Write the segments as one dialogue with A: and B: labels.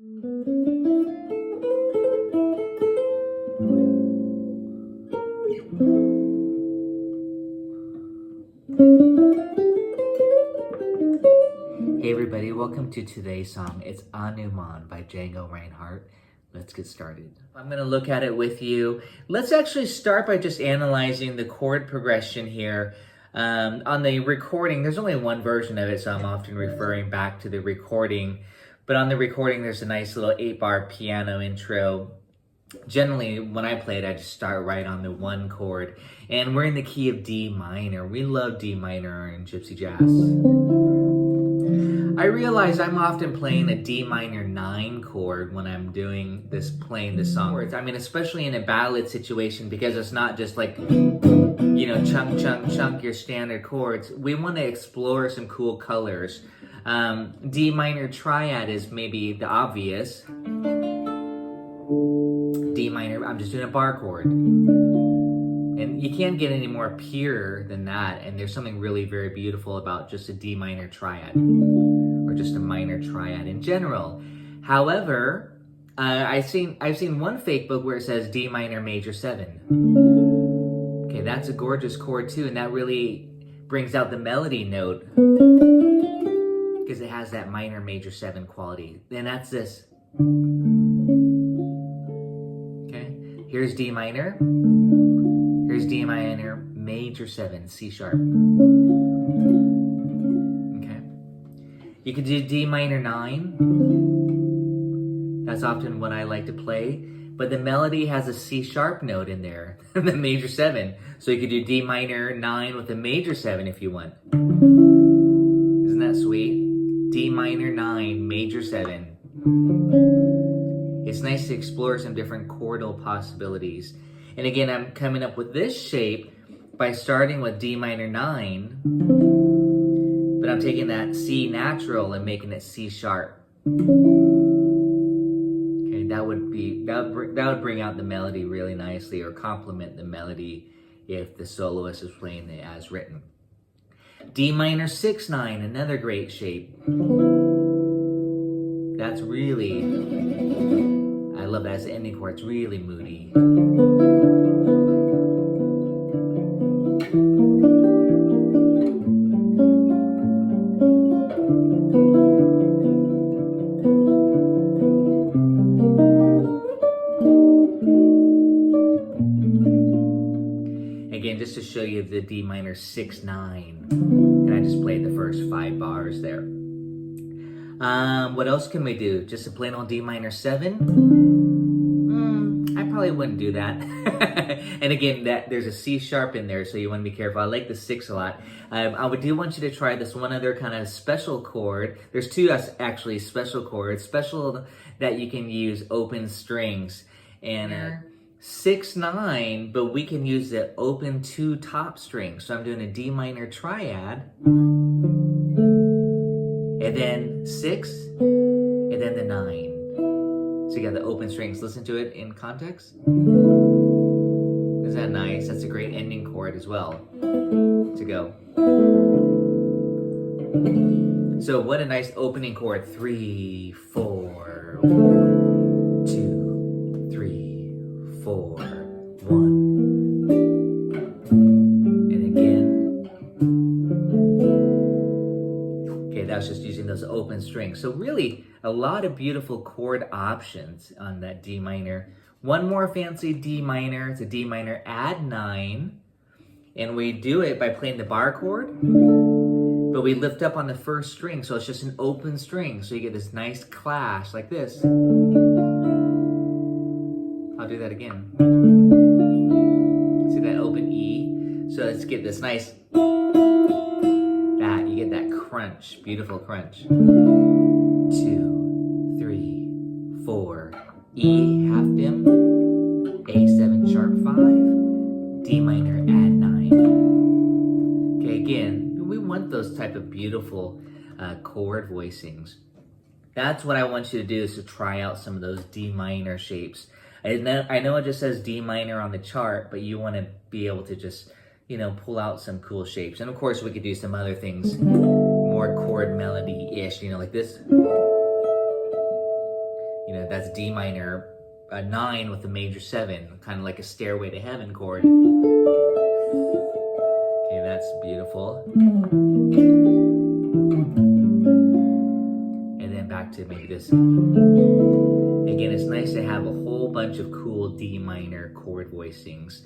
A: Hey everybody, welcome to today's song. It's Anouman by Django Reinhardt. Let's get started. I'm going to look at it with you. Let's actually start by just analyzing the chord progression here. On the recording, there's only one version of it, so I'm often referring back to the recording. But on the recording, there's a nice little 8-bar piano intro. Generally, when I play it, I just start right on the 1 chord. And we're in the key of D minor. We love D minor in Gypsy Jazz. I realize I'm often playing a D minor 9 chord when I'm doing this, playing this song. I mean, especially in a ballad situation, because it's not just like, you know, chunk, chunk, chunk, your standard chords. We want to explore some cool colors. D minor triad is maybe the obvious. D minor, I'm just doing a bar chord. And you can't get any more pure than that. And there's something really very beautiful about just a D minor triad, or just a minor triad in general. However, I've seen one fake book where it says D minor major 7. Okay, that's a gorgeous chord too, and that really brings out the melody note because it has that minor major 7 quality. And that's this. Okay, here's D minor. Here's D minor major 7, C sharp. Okay. You could do D minor 9. That's often what I like to play. But the melody has a C sharp note in there, the major 7. So you could do D minor 9 with a major 7 if you want. Isn't that sweet? D minor 9, major 7. It's nice to explore some different chordal possibilities. And again, I'm coming up with this shape by starting with D minor 9, but I'm taking that C natural and making it C sharp. Okay, that would bring out the melody really nicely, or complement the melody if the soloist is playing it as written. D minor 6/9, another great shape. That's really, I love that as an ending chord. It's really moody. Again, just to show you the D minor 6/9, and I just played the first 5 bars there. What else can we do? Just a plain old D minor 7? I probably wouldn't do that. And again, there's a C sharp in there, so you want to be careful. I like the 6 a lot. I do want you to try this one other kind of special chord. There's 2 actually special chords, special that you can use open strings. And 6/9, but we can use the open 2 top strings. So I'm doing a D minor triad, and then 6, and then the 9. So you got the open strings. Listen to it in context. Isn't that nice? That's a great ending chord as well to go. So what a nice opening chord. 3, 4, 2, 3, 4, 1. And again. Okay, that's just using those open strings. So really a lot of beautiful chord options on that D minor. One more fancy D minor. It's a D minor add 9. And we do it by playing the bar chord, but we lift up on the first string. So it's just an open string. So you get this nice clash like this. I'll do that again. See that open E? So let's get this nice, you get that crunch, beautiful crunch. 2, 3, 4, E, half dim, A7 sharp 5, D minor add 9. Okay, again, we want those type of beautiful chord voicings. That's what I want you to do, is to try out some of those D minor shapes. I know it just says D minor on the chart, but you want to be able to just, you know, pull out some cool shapes. And of course, we could do some other things, more chord melody-ish, you know, like this. know, that's D minor 9 with a major 7, kind of like a Stairway to Heaven chord. Okay, that's beautiful. And then back to maybe this. Again, it's nice to have a whole bunch of cool D minor chord voicings.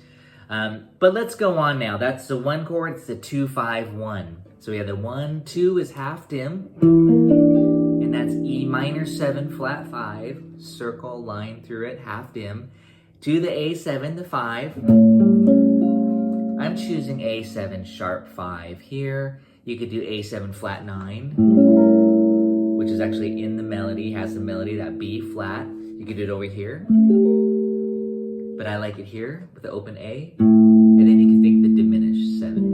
A: But let's go on now. That's the 1 chord, it's the 2, 5, 1. So we have the 1, 2 is half dim, and that's E minor 7 flat 5, circle line through it, half dim. To the A7, the 5. I'm choosing A7 sharp 5 here. You could do A7 flat 9, which is actually in the melody, has the melody, that B flat. You could do it over here, but I like it here with the open A, and then you can think the diminished 7,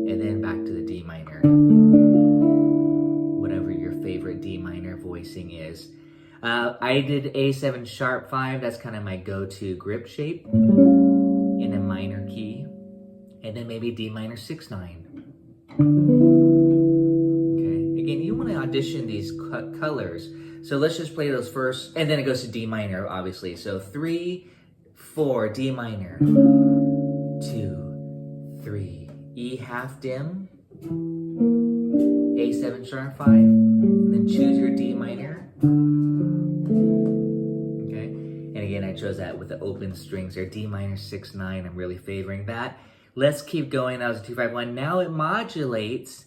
A: and then back to the D minor, whatever your favorite D minor voicing is. I did A7 sharp 5, that's kind of my go-to grip shape in a minor key, and then maybe D minor 6, 9. Okay, again, you want to audition these colors. So let's just play those first, and then it goes to D minor, obviously. So 3, 4, D minor, 2, 3, E half dim, A7 sharp 5, and then choose your D minor. Okay, and again, I chose that with the open strings there, D minor 6, 9. I'm really favoring that. Let's keep going. That was a 2, 5, 1. Now it modulates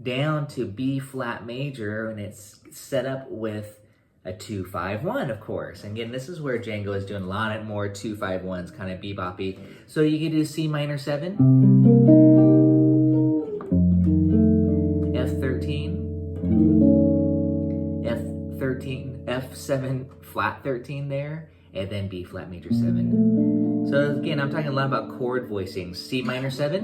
A: down to B flat major, and it's set up with a 2, 5, 1, of course. And again, this is where Django is doing a lot more 2, 5, 1s, kind of beboppy. So you can do C minor 7, F13, F13, F7 flat 13 there, and then B flat major 7. So again, I'm talking a lot about chord voicings. C minor 7,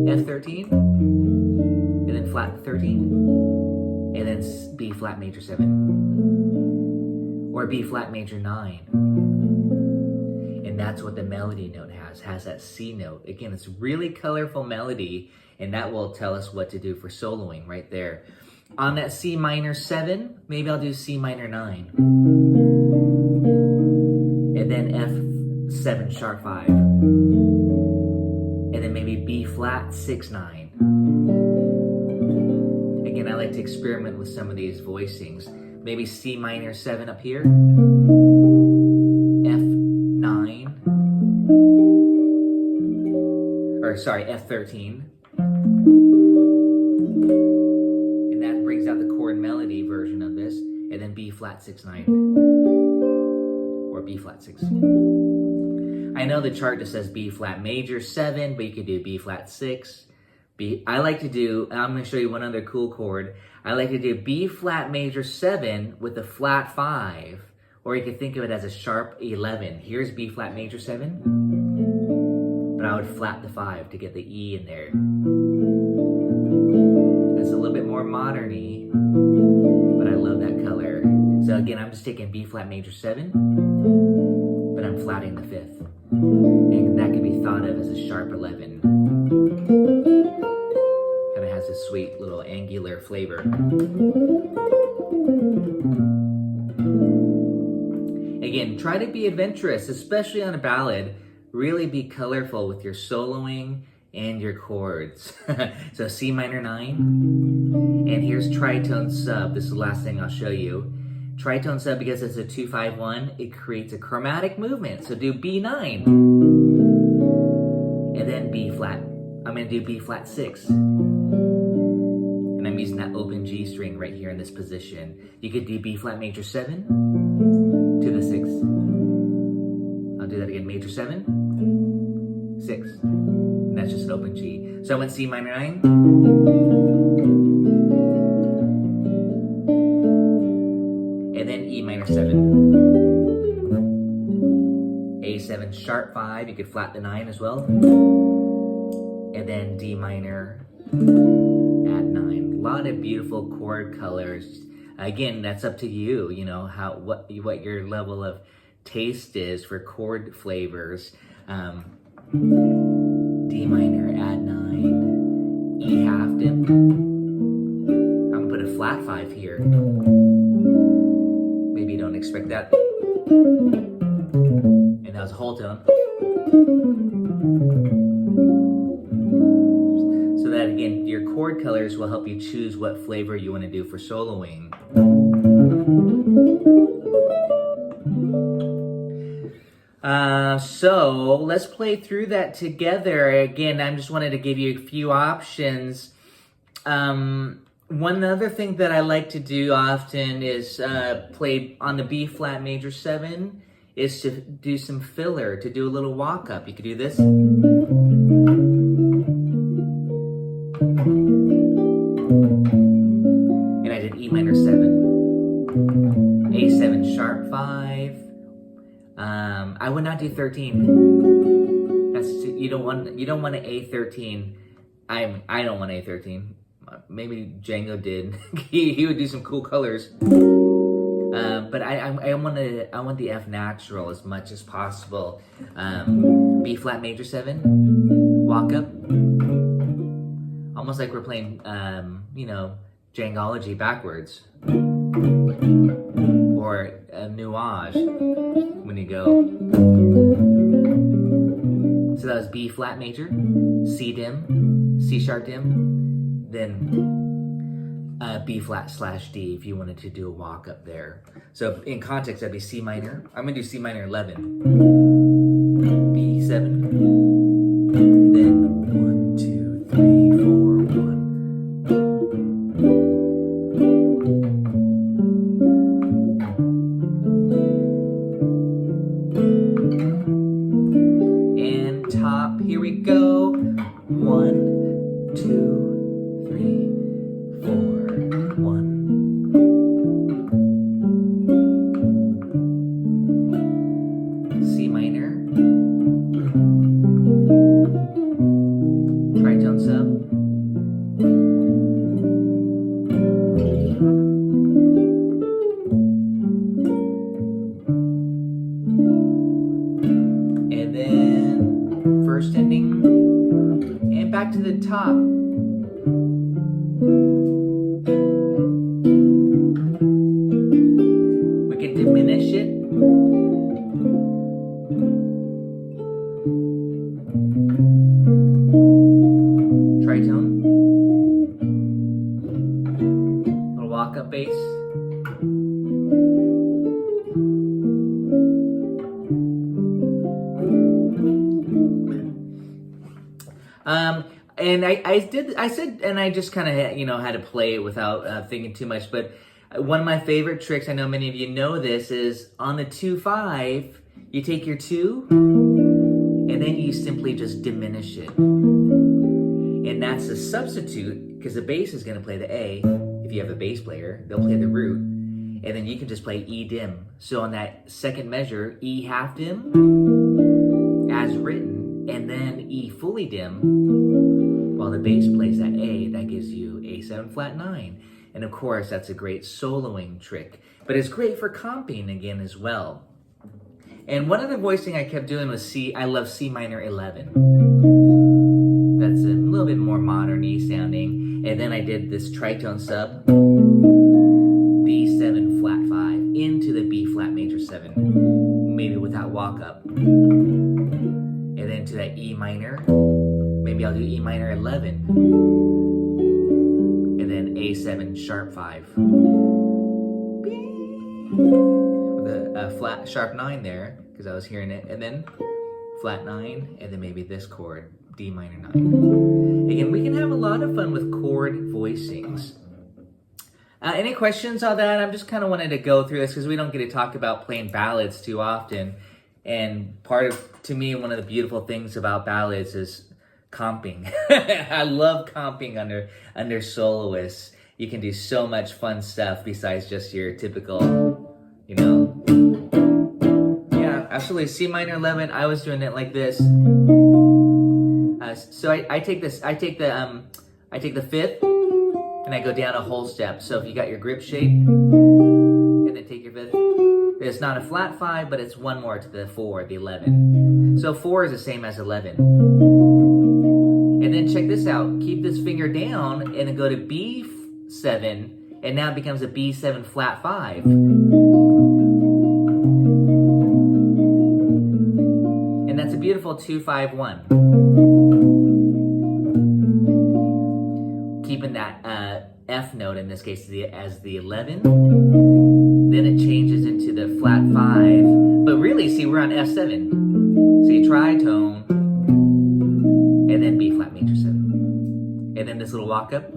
A: F13, and then flat 13, and then B flat major 7, or B flat major 9. And that's what the melody note has that C note. Again, it's really colorful melody, and that will tell us what to do for soloing right there. On that C minor 7, maybe I'll do C minor 9, and then F7 sharp 5, and then maybe B flat 6, 9. Again, I like to experiment with some of these voicings. Maybe C minor 7 up here, F9, or sorry, F13. And that brings out the chord melody version of this, and then B flat 6, 9, or B flat 6. I know the chart just says B flat major 7, but you could do B flat 6. I like to do, I'm going to show you one other cool chord. I like to do B flat major 7 with a flat 5, or you could think of it as a sharp 11. Here's B flat major 7, but I would flat the 5 to get the E in there. It's a little bit more modern-y, but I love that color. So again, I'm just taking B flat major 7, but I'm flatting the 5th. And that can be thought of as a sharp 11. Kind of has a sweet little angular flavor. Again, try to be adventurous, especially on a ballad. Really be colorful with your soloing and your chords. So C minor 9, and here's tritone sub. This is the last thing I'll show you. Tritone sub, because it's a 2, 5, 1, it creates a chromatic movement. So do B9, and then B flat. I'm going to do B flat 6. And I'm using that open G string right here in this position. You could do B flat major 7 to the 6. I'll do that again, major 7, 6. And that's just an open G. So I went C minor 9. And then E minor 7. A7 sharp 5, you could flat the 9 as well. And then D minor add 9. A lot of beautiful chord colors. Again, that's up to you, you know, what your level of taste is for chord flavors. D minor add 9, E half dim. I'm gonna put a flat 5 here. expect that. And that was a whole tone. So that again, your chord colors will help you choose what flavor you want to do for soloing. So let's play through that together. Again, I just wanted to give you a few options. One other thing that I like to do often is play on the B flat major 7 is to do some filler, to do a little walk up. You could do this. And I did E minor 7, A7 sharp 5. I would not do 13. That's you don't want an A13. I don't want A13. Maybe Django did. he would do some cool colors. But I want the F natural as much as possible. B flat major 7, walk up. Almost like we're playing Djangology backwards. Or a nuage when you go. So that was B flat major, C dim, C sharp dim, then B flat / D if you wanted to do a walk up there. So in context, that'd be C minor. I'm gonna do C minor 11, B7, then 1, 2, 3, 4, 1. And top, here we go. 1, 2, 3, 4, 1. C minor. Tritone sub. And then first ending. And back to the top. We can diminish it. Tritone. Little walk up bass. And I said, and I just kind of, had to play it without thinking too much. But one of my favorite tricks, I know many of you know this, is on the 2/5, you take your 2, and then you simply just diminish it. And that's a substitute, because the bass is going to play the A. If you have a bass player, they'll play the root. And then you can just play E dim. So on that second measure, E half dim, as written, and then E fully dim, while the bass plays that A, that gives you A7 flat 9. And of course, that's a great soloing trick. But it's great for comping again as well. And one other voicing I kept doing was I love C minor 11. That's a little bit more modern-y sounding. And then I did this tritone sub, B7 flat 5, into the B flat major 7, maybe without walk up. And then to that E minor, maybe I'll do E minor 11. And then A7 sharp 5. With a flat sharp 9 there, because I was hearing it. And then flat 9, and then maybe this chord, D minor 9. Again, we can have a lot of fun with chord voicings. Any questions on that? I'm just kind of wanted to go through this because we don't get to talk about playing ballads too often. And to me, one of the beautiful things about ballads is comping. I love comping under soloists. You can do so much fun stuff besides just your typical, Yeah, absolutely. C minor 11. I was doing it like this. So I take the 5th, and I go down a whole step. So if you got your grip shape, and then take your 5th, it's not a flat 5, but it's one more to the 4, the 11. So 4 is the same as 11. And then check this out. Keep this finger down, and then go to B7, and now it becomes a B7 flat 5. beautiful 2-5-1. Keeping that F note in this case as the 11. Then it changes into the flat 5. But really, see, we're on F7. See, tritone, and then B flat major 7. And then this little walk up.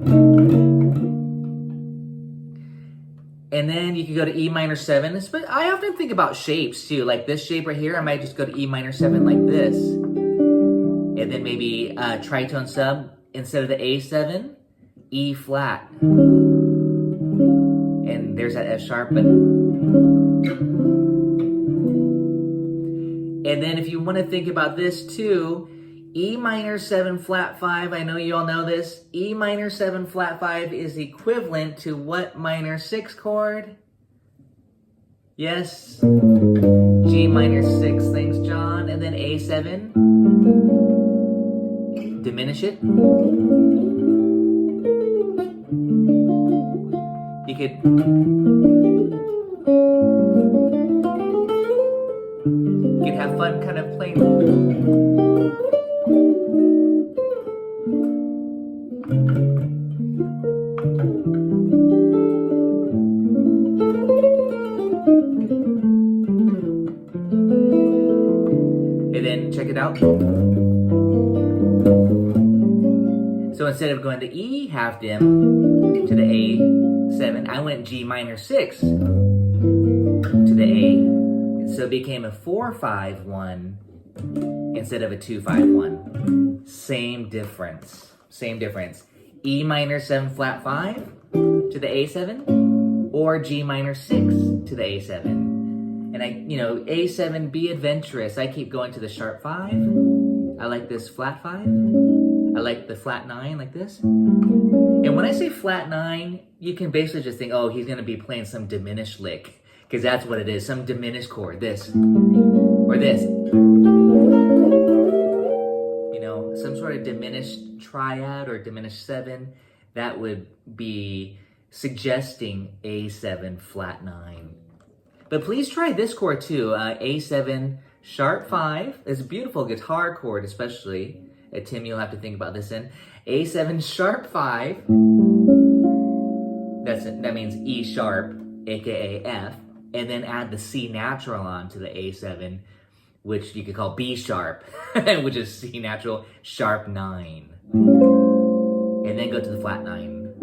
A: And then you can go to E minor 7. But I often think about shapes too. Like this shape right here, I might just go to E minor 7 like this. And then maybe tritone sub, instead of the A7, E flat. And there's that F sharp. But... And then if you want to think about this too, E minor 7 flat 5, I know you all know this. E minor 7 flat 5 is equivalent to what minor 6 chord? Yes. G minor 6, thanks John. And then A7. Diminish it. You could... You can have fun kind of playing. And then check it out. So instead of going to E half dim to the A7, I went G minor 6 to the A. So it became a 4-5-1 instead of a 2-5-1. Same difference. Same difference. E minor 7 flat 5 to the A7 or G minor 6 to the A7. And A7, be adventurous. I keep going to the sharp 5. I like this flat 5. I like the flat 9 like this. And when I say flat 9, you can basically just think, oh, he's going to be playing some diminished lick. Because that's what it is, some diminished chord, this, or this. Some sort of diminished triad or diminished 7, that would be suggesting A7 flat 9. But please try this chord too, A7 sharp 5. It's a beautiful guitar chord, especially. Tim, you'll have to think about this in. A7 sharp 5, that means E sharp, aka F. And then add the C natural on to the A7, which you could call B sharp, which is C natural sharp 9. And then go to the flat 9.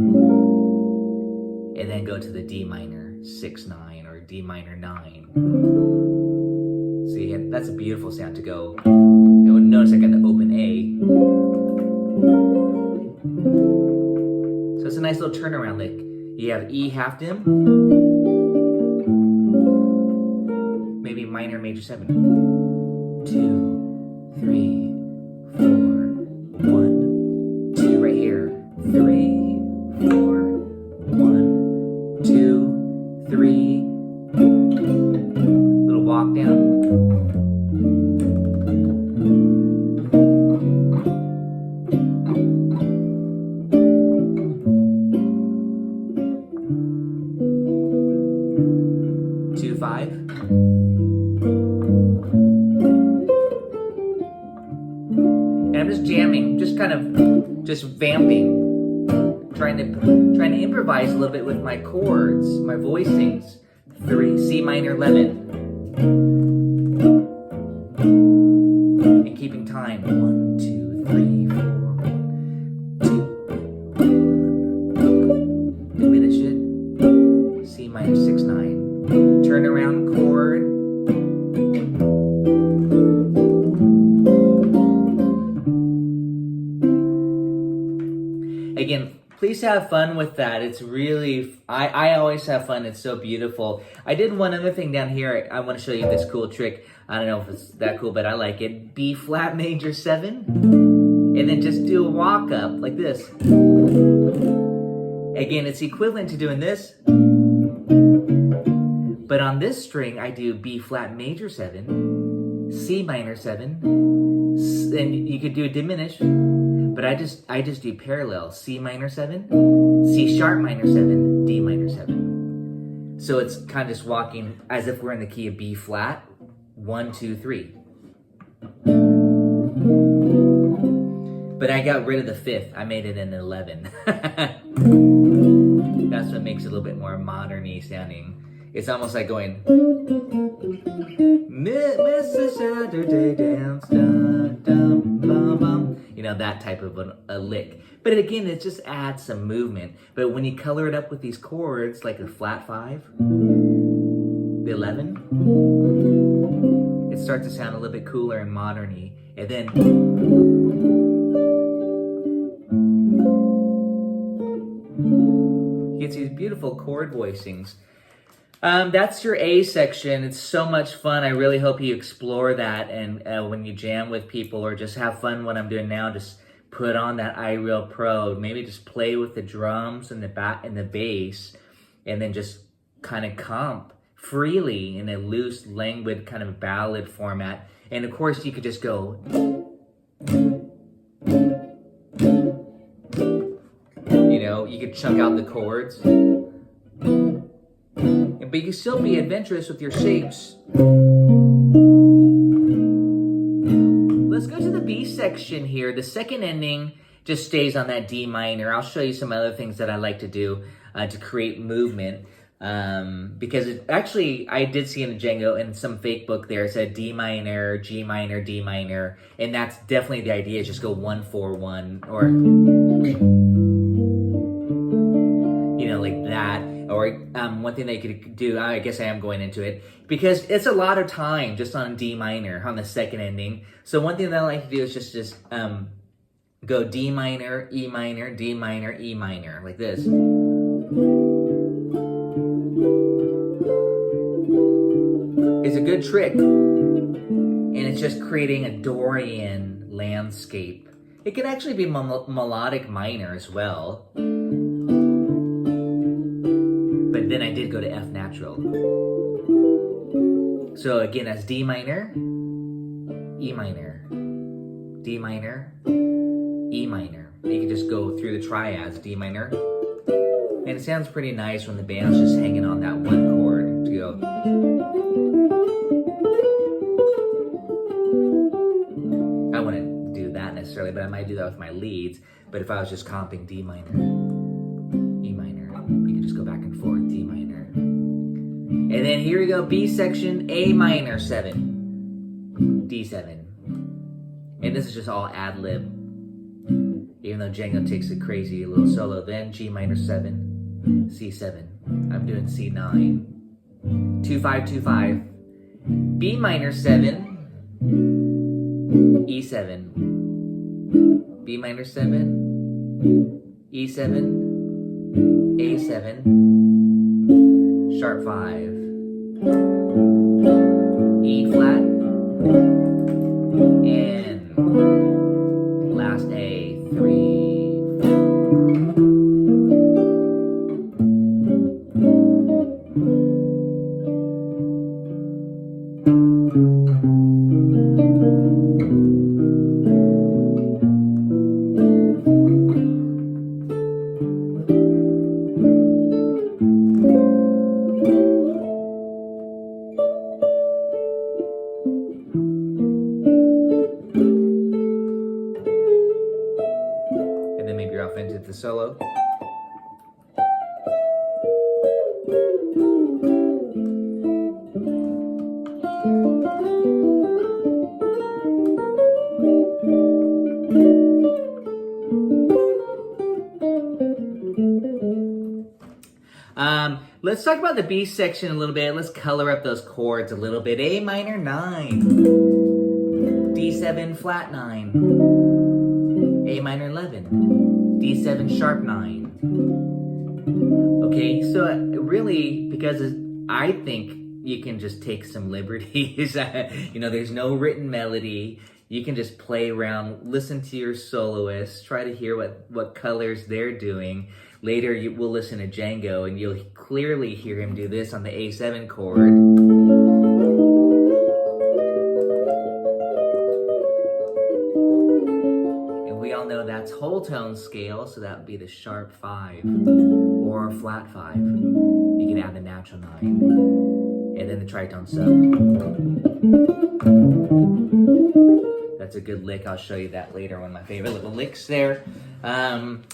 A: And then go to the D minor 6-9 or D minor 9. See, that's a beautiful sound to go. And notice I got the open A. So it's a nice little turnaround lick. You have E half dim. Maybe minor major 7. 2, 3, 4, 1, 2 right here. 3, 4, 1, 2, 3. Little walk down. Just vamping, trying to improvise a little bit with my chords, my voicings. 3, C minor 11, and keeping time. 1, 2, 3, 4, 1, 2, diminish it. C minor 6-9, turn around chord. Again, please have fun with that. It's really, I always have fun. It's so beautiful. I did one other thing down here. I want to show you this cool trick. I don't know if it's that cool, but I like it. B flat major 7. And then just do a walk up like this. Again, it's equivalent to doing this. But on this string, I do B flat major 7, C minor 7, and you could do a diminish. But I just do parallel, C minor 7, C sharp minor 7, D minor 7. So it's kind of just walking as if we're in the key of B flat, 1, 2, 3. But I got rid of the 5th. I made it an 11. That's what makes it a little bit more modern-y sounding. It's almost like going, Mr. Saturday Dance, dun, dun, bum, bum. You know, that type of a lick. But again, it just adds some movement. But when you color it up with these chords, like a flat 5, the 11, it starts to sound a little bit cooler and modern-y. And then you get these beautiful chord voicings. That's your A section. It's so much fun. I really hope you explore that, and when you jam with people or just have fun what I'm doing now, just put on that iReal Pro. Maybe just play with the drums and the bass, and then just kind of comp freely in a loose, languid kind of ballad format. And of course, you could just go, you know, you could chunk out the chords. But you can still be adventurous with your shapes. Let's go to the B section here. The second ending just stays on that D minor. I'll show you some other things that I like to do to create movement. Because actually, I did see in a Django, in some fake book there, it said D minor, G minor, D minor. And that's definitely the idea, is just go 1, 4, 1, or, you know, like that. Or one thing that you could do, I guess I am going into it, because it's a lot of time just on D minor, on the second ending. So one thing that I like to do is just go D minor, E minor, D minor, E minor, like this. It's a good trick, and it's just creating a Dorian landscape. It can actually be melodic minor as well. But then I did go to F natural. So again, that's D minor, E minor, D minor, E minor. You can just go through the triads, D minor. And it sounds pretty nice when the band's just hanging on that one chord to go. I wouldn't do that necessarily, but I might do that with my leads. But if I was just comping D minor, E minor, you can just go back and forth, D minor. And then here we go, B section, A minor 7, D7. And this is just all ad-lib. Even though Django takes a crazy little solo. Then G minor 7, C7. I'm doing C9. 2, 5, 2, 5. B minor 7, E7. B minor 7, E7, A7, sharp 5, E flat, and last A3. The solo. Let's talk about the B section a little bit. Let's color up those chords a little bit. A minor 9, D7 flat 9, A minor 11, D7 sharp 9. Okay, so really, because I think you can just take some liberties. You know, there's no written melody. You can just play around, listen to your soloists, try to hear what colors they're doing. Later, we'll listen to Django, and you'll clearly hear him do this on the A7 chord. And we all know that's whole tone scale, so that would be the sharp 5 or flat 5. You can add the natural 9, and then the tritone sub. That's That's a good lick. I'll show you that later. One of my favorite little licks there. And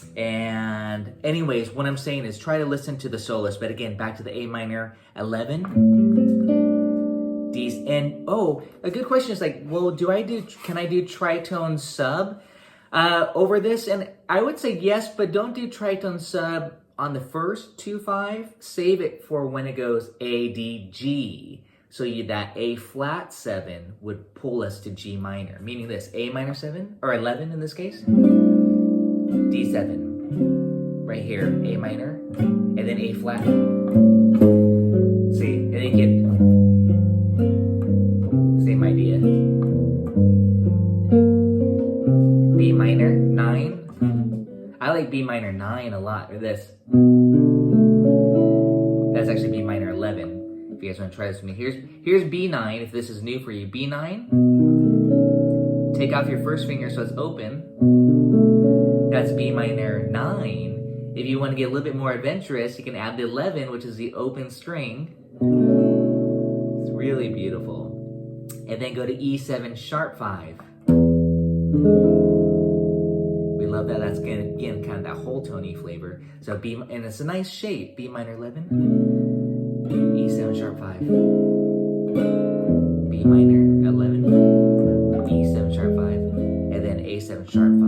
A: anyways, what I'm saying is try to listen to the solos. But again, back to the A minor 11. D's. And oh, a good question is like, well, can I do tritone sub over this? And I would say yes, but don't do tritone sub on the first 2/5. Save it for when it goes A, D, G. So that A flat 7 would pull us to G minor, meaning this, A minor 7, or 11 in this case, D7, right here, A minor, and then A flat. See, and then you get, same idea. B minor 9. I like B minor 9 a lot, or this. That's actually B minor 11. If you guys want to try this with me, here's B9. If this is new for you, B9. Take off your first finger so it's open. That's B minor 9. If you want to get a little bit more adventurous, you can add the 11, which is the open string. It's really beautiful. And then go to E7 sharp 5. We love that. That's again kind of that whole tony flavor. So B, and it's a nice shape. B minor 11. E7 sharp 5, B minor 11, E7 sharp 5, and then A7 sharp 5.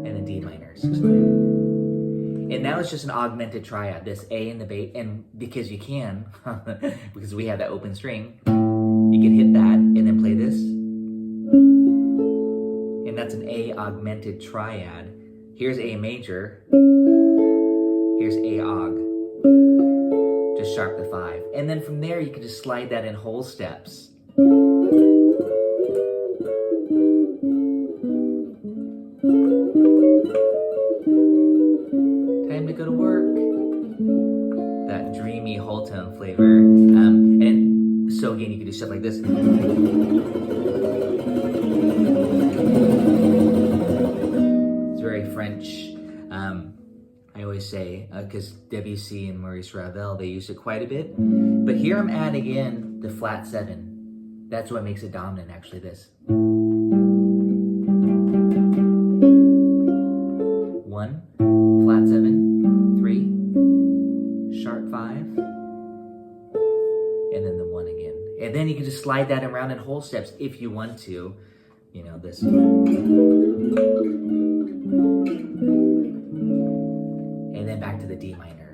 A: And then D minor 6/5. And now it's just an augmented triad. This A and the bass, and because you can, because we have that open string, you can hit that and then play this. And that's an A augmented triad. Here's A major, here's A aug, just sharp the 5. And then from there, you can just slide that in whole steps. Time to go to work. That dreamy whole tone flavor. And so again, you can do stuff like this. French, I always say, because Debussy and Maurice Ravel, they use it quite a bit. But here I'm adding in the flat 7. That's what makes it dominant, actually, this. 1, flat 7, 3, sharp 5, and then the 1 again. And then you can just slide that around in whole steps if you want to. You know, this. And then back to the D minor.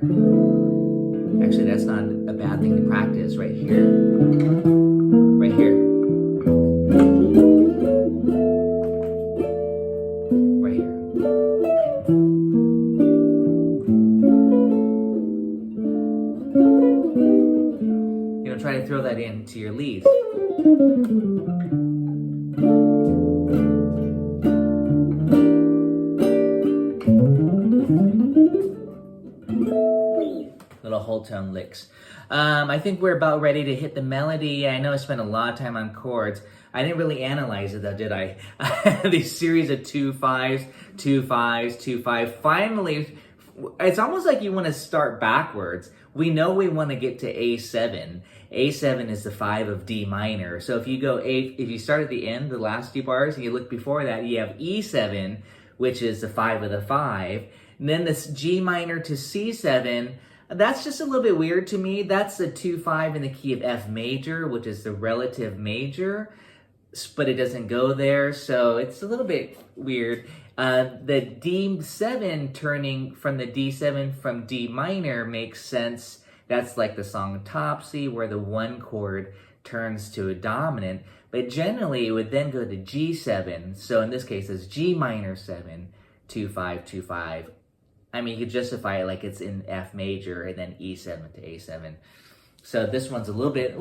A: Actually, that's not a bad thing to practice. Right here. Right here. Right here. You know, try to throw that into your leads. Little whole tone licks. I think we're about ready to hit the melody. I know I spent a lot of time on chords. I didn't really analyze it though, did I? These series of 2/5s, 2/5s, 2/5. Finally, it's almost like you want to start backwards. We know we want to get to A7. A7 is the 5 of D minor. So if you go if you start at the end, the last 2 bars, and you look before that, you have E7, which is the 5 of the 5. And then this G minor to C7. That's just a little bit weird to me. That's the 2/5 in the key of F major, which is the relative major, but it doesn't go there, so it's a little bit weird. The D7 turning from the D7 from D minor makes sense. That's like the song Topsy, where the 1 chord turns to a dominant, but generally it would then go to G7. So in this case, it's G minor 7, 2/5, 2/5. I mean, you could justify it like it's in F major and then E7 to A7. So this one's a little bit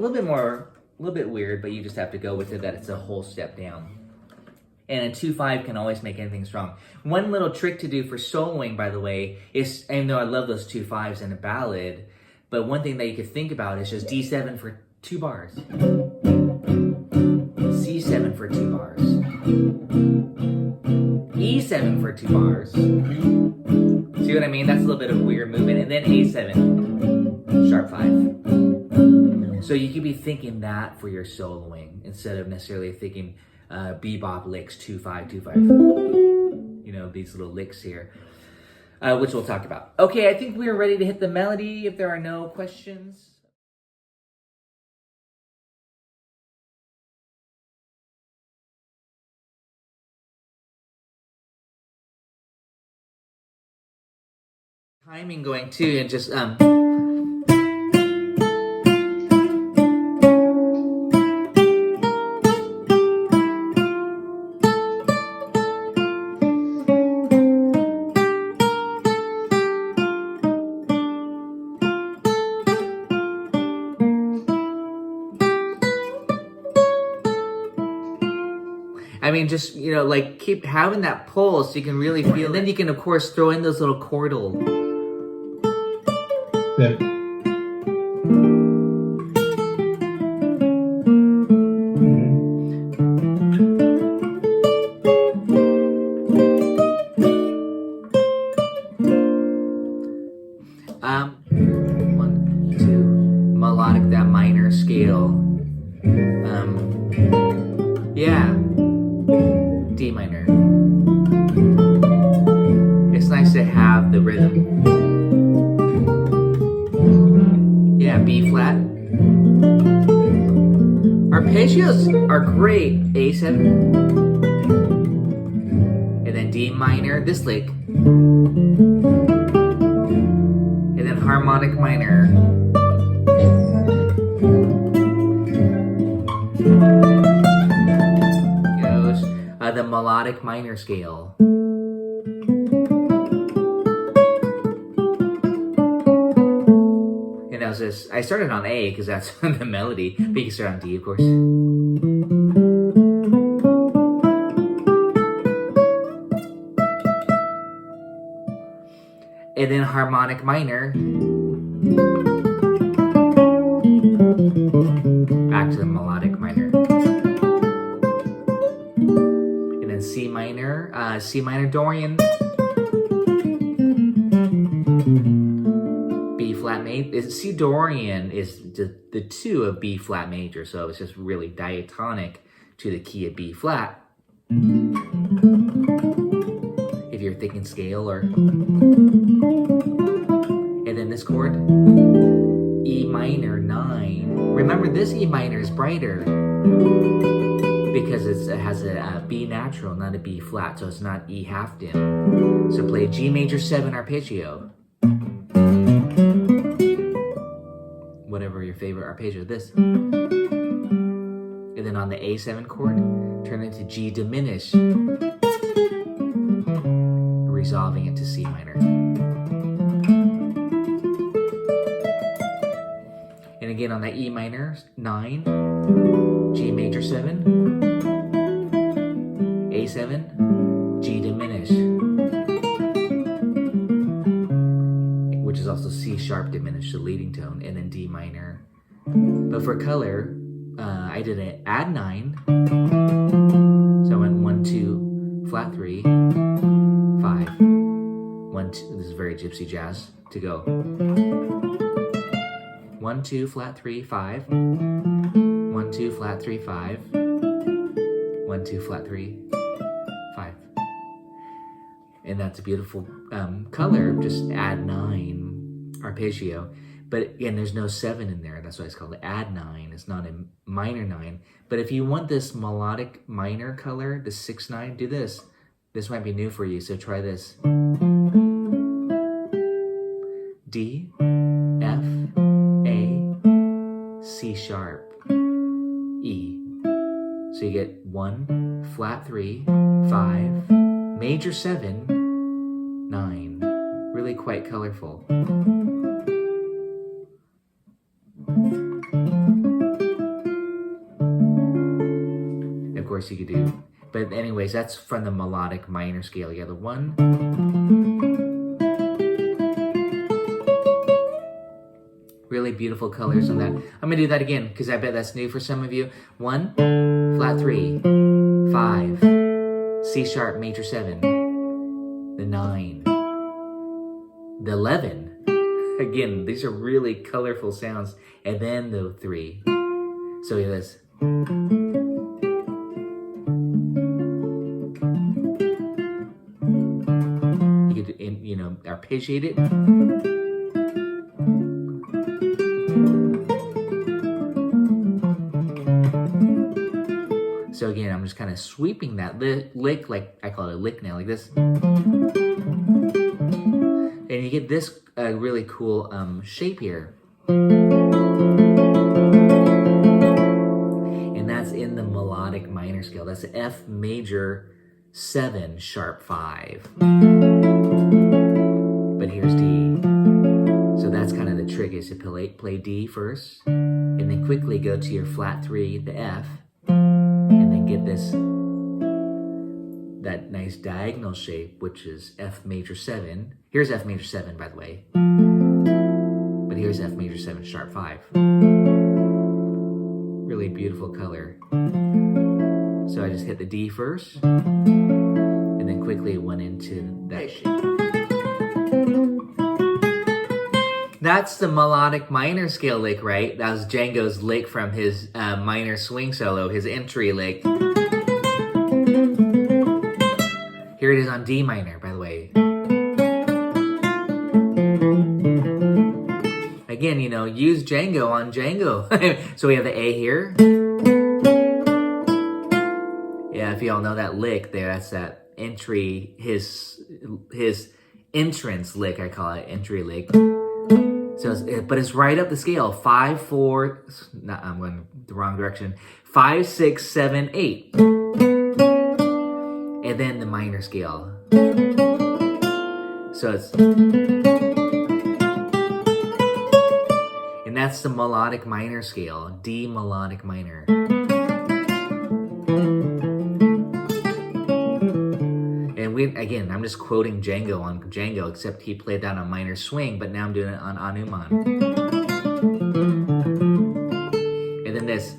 A: weird, but you just have to go with it that it's a whole step down. And a 2/5 can always make anything strong. One little trick to do for soloing, by the way, is, I know I love those 2/5s in a ballad, but one thing that you could think about is just D7 for 2 bars. C7 for 2 bars. E7 for 2 bars. See what I mean? That's a little bit of a weird movement. And then A7, sharp 5. So you could be thinking that for your soloing instead of necessarily thinking bebop licks 2-5, 2-5. You know, these little licks here, which we'll talk about. Okay, I think we are ready to hit the melody if there are no questions. Timing going too, and just I mean, just, you know, like keep having that pull so you can really feel it. And then you can, of course, throw in those little chordal.
B: Yeah.
A: One, two, melodic, that minor scale. Yeah. D minor. It's nice to have the rhythm. Yeah, B flat. Arpeggios are great. A7. And then D minor, this lick. And then harmonic minor. The melodic minor scale. And I started on A because that's the melody, but you can start on D, of course. And then harmonic minor. Back to the melodic minor. C minor Dorian, B flat major. C Dorian is the 2 of B flat major, so it's just really diatonic to the key of B flat. If you're thinking scale, or and then this chord, E minor 9. Remember, this E minor is brighter because it has a B natural, not a B flat, so it's not E half dim. So play G major 7 arpeggio. Whatever your favorite arpeggio, this. And then on the A7 chord, turn it to G diminished, resolving it to C minor. And again on that E minor 9, G major 7, A7, G diminished, which is also C sharp diminished, the leading tone, and then D minor. But for color, I did an add 9, so I went 1, 2, flat 3, 5, 1, 2. This is very gypsy jazz to go. 1, 2, flat 3, 5. 1, 2, flat 3, 5. 1, 2, flat 3, 5. And that's a beautiful color. Just add 9 arpeggio. But again, there's no 7 in there. That's why it's called add 9. It's not a minor 9. But if you want this melodic minor color, the 6-9, do this. This might be new for you, so try this. D, F, A, C sharp, E. So you get 1, flat 3, 5, major 7, 9. Really quite colorful. Of course you could do, but anyways, that's from the melodic minor scale. You have the 1, really beautiful colors on that. I'm gonna do that again because I bet that's new for some of you. 1, flat 3, 5, C sharp major 7, the 9, the 11, Again, these are really colorful sounds. And then the 3. So hear this. You could, you know, arpeggiate it. So again, I'm just kind of sweeping that lick, like I call it a lick now, like this. And you get this really cool shape here. And that's in the melodic minor scale. That's the F major 7 sharp 5. But here's D. So that's kind of the trick, is to play D first, and then quickly go to your flat 3, the F, and then get that nice diagonal shape, which is F major 7. Here's F major 7, by the way. But here's F major 7 sharp 5. Really beautiful color. So I just hit the D first, and then quickly went into that shape. That's the melodic minor scale lick, right? That was Django's lick from his minor swing solo, his entry lick. Here it is on D minor, by the way. Again, you know, use Django on Django. So we have the A here. Yeah, if you all know that lick there, that's that entry, his entrance lick, I call it, entry lick. So but it's right up the scale. 5, 4, no, I'm going the wrong direction. 5, 6, 7, 8. And then the minor scale. So it's, and that's the melodic minor scale, D melodic minor. And again, I'm just quoting Django on Django, except he played that on minor swing, but now I'm doing it on Anouman. And then this.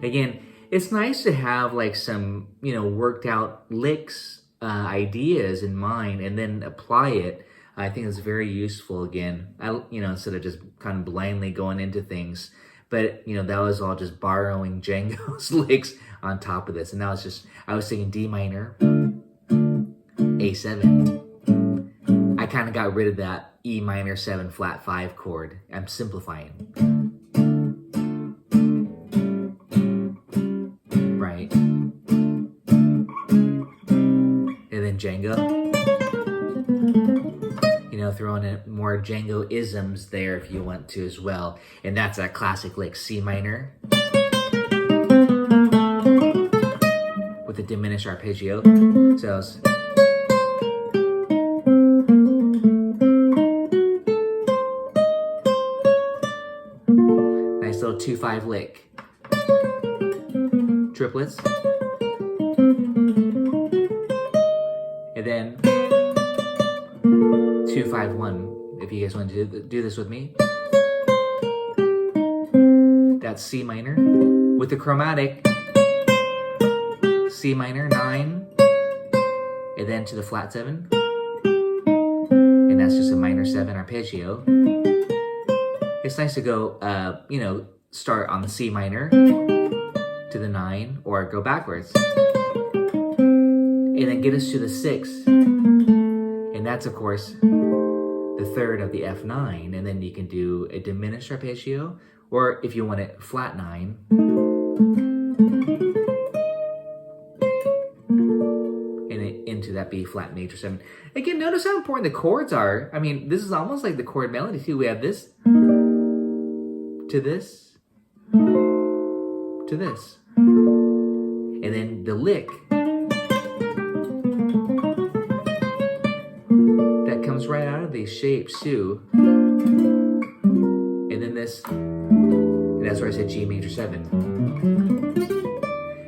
A: Again, it's nice to have like some, you know, worked out licks, ideas in mind, and then apply it. I think it's very useful. Again, you know, instead of just kind of blindly going into things. But, you know, that was all just borrowing Django's licks on top of this. And now it's just, I was singing D minor, A7. I kind of got rid of that E minor 7 flat 5 chord. I'm simplifying. Right. And then Django. You know, throwing in more Django isms there if you want to as well. And that's that classic lick, C minor. With a diminished arpeggio. So it's, nice little 2-5 lick. Triplets. And then 2-5-1, if you guys want to do this with me. That's C minor. With the chromatic, C minor, 9, and then to the flat 7. And that's just a minor 7 arpeggio. It's nice to go, you know, start on the C minor to the 9, or go backwards. And then get us to the 6. And that's, of course, the 3rd of the F9, and then you can do a diminished arpeggio, or if you want it flat 9, and into that B flat major 7. Again, notice how important the chords are. I mean, this is almost like the chord melody too. We have this to this to this, and then the lick that comes right out of these shapes too. And then this, and that's where I said G major 7.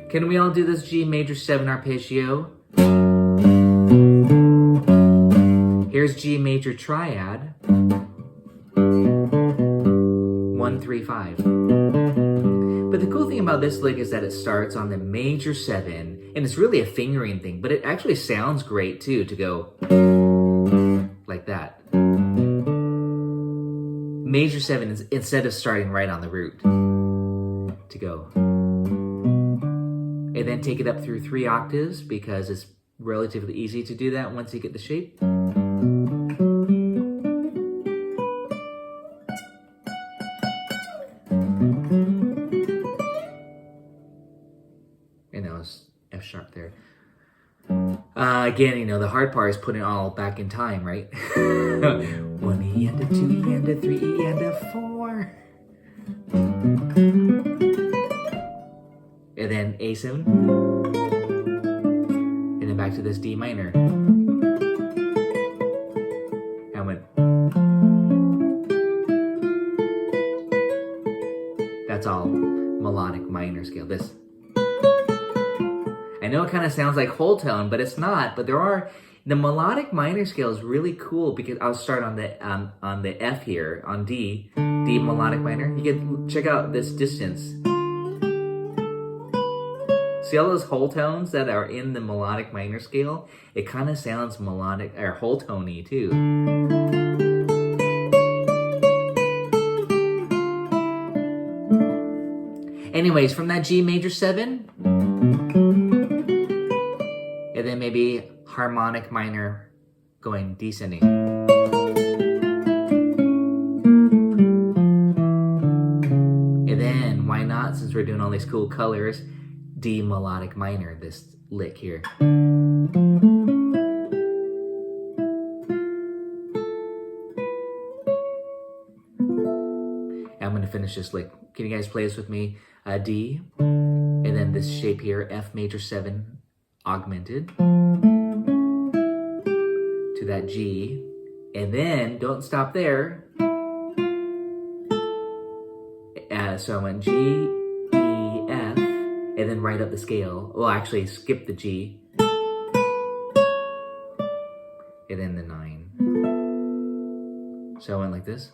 A: Can we all do this G major 7 arpeggio? Here's G major triad. 1, 3, 5. But the cool thing about this lick is that it starts on the major 7 And it's really a fingering thing, but it actually sounds great too to go like that. Major 7 is instead of starting right on the root to go. And then take it up through 3 octaves because it's relatively easy to do that once you get the shape. And that was F sharp there. Again, you know, the hard part is putting it all back in time, right? 1 E and a 2 E and a 3 E and a 4. And then A7. And then back to this D minor. And went. That's all melodic minor scale. This. I know it kind of sounds like whole tone, but it's not. But the melodic minor scale is really cool because I'll start on the F here on D melodic minor. You can check out this distance. See all those whole tones that are in the melodic minor scale? It kind of sounds melodic or whole tony too. Anyways, from that G major 7. And then maybe harmonic minor going descending. And then, why not, since we're doing all these cool colors, D melodic minor, this lick here. I'm going to finish this lick. Can you guys play this with me? D, and then this shape here, F major 7, augmented to that G, and then don't stop there. So I went G, E, F, and then right up the scale. Well, actually, skip the G, and then the 9. So I went like this.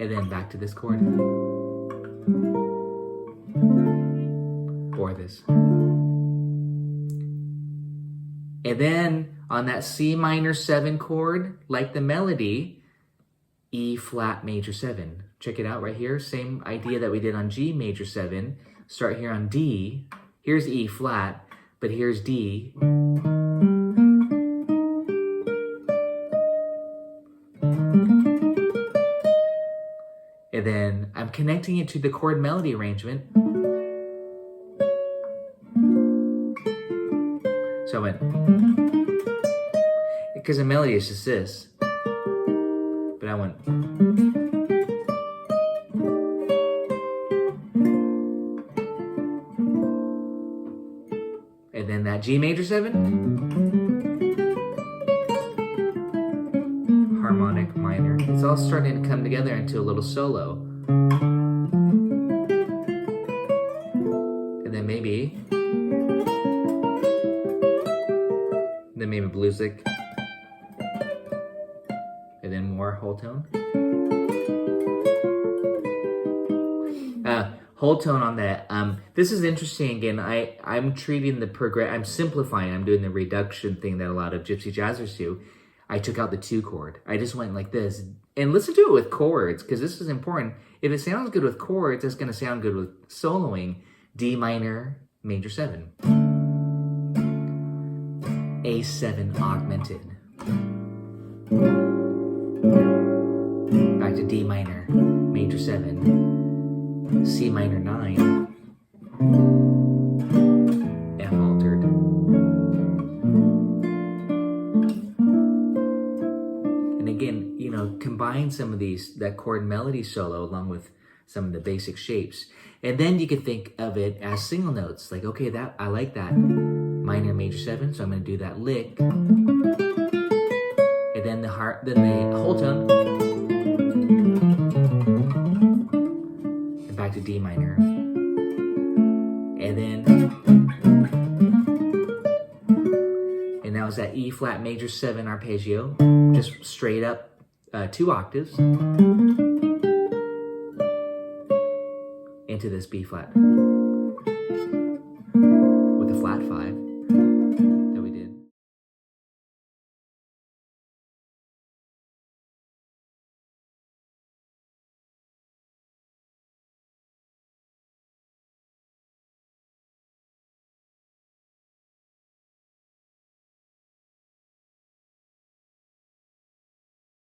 A: And then back to this chord. Or this. And then on that C minor 7 chord, like the melody, E flat major 7. Check it out right here. Same idea that we did on G major 7. Start here on D. Here's E flat, but here's D. And then I'm connecting it to the chord melody arrangement. So I went, because the melody is just this. But I went, and then that G major 7. Harmonic minor. It's all starting to come together into a little solo. And then maybe blues lick. And then more whole tone. Whole tone on that. This is interesting again. I'm treating I'm simplifying. I'm doing the reduction thing that a lot of gypsy jazzers do. I took out the 2 chord. I just went like this. And listen to it with chords, because this is important. If it sounds good with chords, it's going to sound good with soloing. D minor, major 7. A7 augmented. Back to D minor, major 7. C minor 9. F altered. Again, you know, combine some of that chord melody solo along with some of the basic shapes. And then you can think of it as single notes. Like, okay, I like that minor major 7, so I'm going to do that lick. And then the whole tone. And back to D minor. And then, and that was that E flat major 7 arpeggio. Just straight up 2 octaves into this B flat with a flat 5.